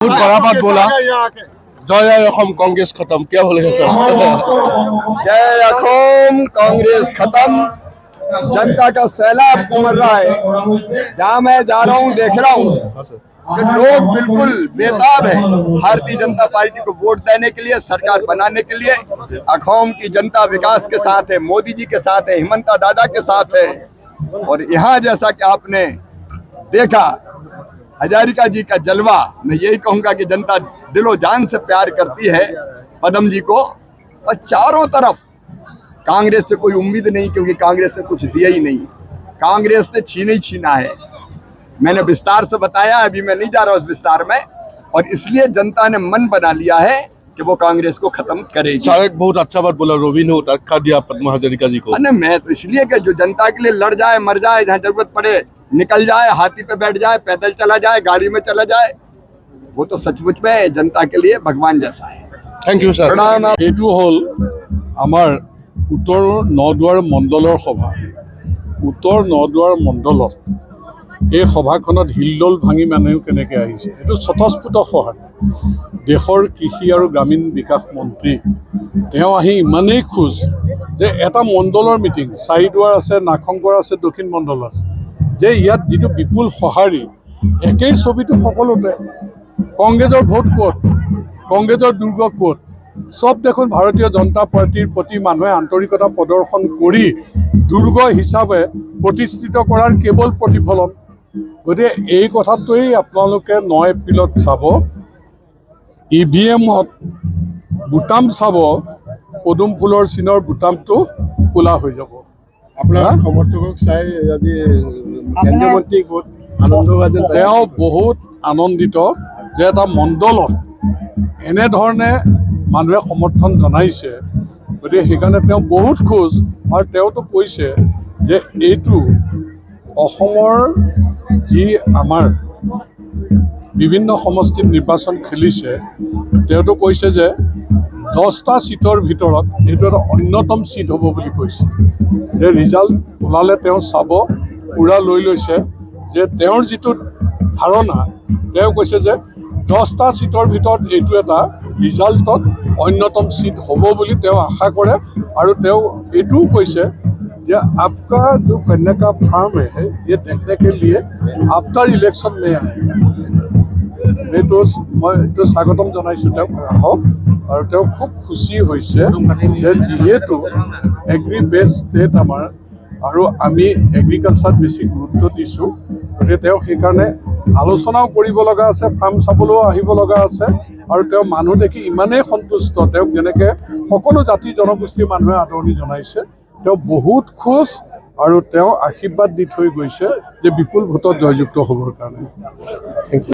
बहुत बड़ा बात बोला। जय अखम कांग्रेस खत्म, क्या बोलेगा सर? जय अखम कांग्रेस खत्म। जनता का सैलाब उमड़ रहा है। जहाँ मैं जा रहा हूँ देख रहा हूँ कि लोग बिल्कुल बेताब है भारतीय जनता पार्टी को वोट देने के लिए, सरकार बनाने के लिए। अखौम की जनता विकास के साथ है, मोदी जी के साथ है, हिमंता दादा के साथ है। और यहाँ जैसा कि आपने देखा हजारिका जी का जलवा, मैं यही कहूंगा कि जनता दिलो जान से प्यार करती है पदम जी को। और चारों तरफ कांग्रेस से कोई उम्मीद नहीं, क्योंकि कांग्रेस ने कुछ दिया ही नहीं। कांग्रेस ने छीन ही छीना है। मैंने विस्तार से बताया, अभी मैं नहीं जा रहा उस विस्तार में। और इसलिए जनता ने मन बना लिया है कि वो कांग्रेस को खत्म करेगी। सर एक बहुत अच्छा बात बोला, रोबी ने धक्का दिया पद्मा हजारिका जी को। मैं तो इसलिए कि जो जनता के लिए लड़ जाए, मर जाए, जहाँ जरूरत पड़े निकल जाए, हाथी पे बैठ जाए, पैदल चला जाए, गाड़ी में चला जाए, वो तो सचमुच में जनता के लिए भगवान जैसा है। Thank you sir. এইটো হ'ল আমাৰ উত্তৰ নদুৱাৰ মণ্ডলৰ সভা। উত্তৰ নদুৱাৰ মণ্ডলত এই সভাখনত হিলদল ভাঙি মানুহ কেনেকৈ আহিছে, এইটো স্বতঃস্ফূৰ্ত সঁহাৰি। দেশৰ কৃষি আৰু গ্ৰামীণ বিকাশ মন্ত্ৰী তেওঁ আহি ইমানেই খোজ যে এটা মণ্ডলৰ মিটিং, চাৰিদুৱাৰ আছে, নাগশংকৰ আছে, দক্ষিণ মণ্ডল আছে, যে ইয়াত যিটো বিপুল সঁহাৰি, একেই ছবিটো সকলোতে। কংগ্ৰেছৰ ভোট ক'ত, কংগ্ৰেছৰ দুৰ্গ ক'ত? সব দেখোন ভাৰতীয় জনতা পাৰ্টিৰ প্ৰতি মানুহে আন্তৰিকতা প্ৰদৰ্শন কৰি দুৰ্গ হিচাপে প্ৰতিষ্ঠিত কৰাৰ কেৱল প্ৰতিফলন। গতিকে এই কথাটোৱেই আপোনালোকে 9 এপ্ৰিলত চাব। EVM-ত বুটাম চাব, পদুম ফুলৰ চিনৰ বুটামটো কোলা হৈ যাব। আপোনাৰ সমৰ্থকক চাই আজি কেন্দ্ৰীয় মন্ত্ৰী বহুত আনন্দভাজন তেওঁ বহুত আনন্দিত যে এটা মণ্ডলত এনেধৰণে মানুহে সমৰ্থন জনাইছে। গতিকে সেইকাৰণে তেওঁ বহুত খোজ। আৰু তেওঁতো কৈছে যে এইটো অসমৰ যি আমাৰ বিভিন্ন সমষ্টিত নিৰ্বাচন খেলিছে, তেওঁতো কৈছে যে 10টা চিটৰ ভিতৰত এইটো এটা অন্যতম চিট হ'ব বুলি কৈছে। যে ৰিজাল্ট ওলালে তেওঁ চাব, পূৰা লৈ লৈছে যে তেওঁৰ যিটো ধাৰণা, তেওঁ কৈছে যে 10টা চিটৰ ভিতৰত এইটো এটা ৰিজাল্টত অন্যতম চিট হ'ব বুলি তেওঁ আশা কৰে। আৰু তেওঁ এইটোও কৈছে যে आपका जो गन्ने का फार्म है ये देखने के लिए आफ्टर इलेक्शन में आएगा। এইটো মই এইটো স্বাগতম জনাইছোঁ তেওঁক, আহক। আৰু তেওঁ খুব খুচি হৈছে যে যিহেতু এগ্ৰি বেছ ষ্টেট আমাৰ, আৰু আমি এগ্ৰিকালচাৰত বেছি গুৰুত্ব দিছোঁ, গতিকে তেওঁ সেইকাৰণে আলোচনাও কৰিব লগা আছে, ফাৰ্ম চাবলৈও আহিব লগা আছে। আৰু তেওঁ মানুহ দেখি ইমানেই সন্তুষ্ট, তেওঁক যেনেকৈ সকলো জাতি জনগোষ্ঠীৰ মানুহে আদৰণি জনাইছে। তেওঁ বহুত খোজ আৰু তেওঁ আশীৰ্বাদ দি থৈ গৈছে যে বিপুল ভোটত জয়যুক্ত হ'বৰ কাৰণে।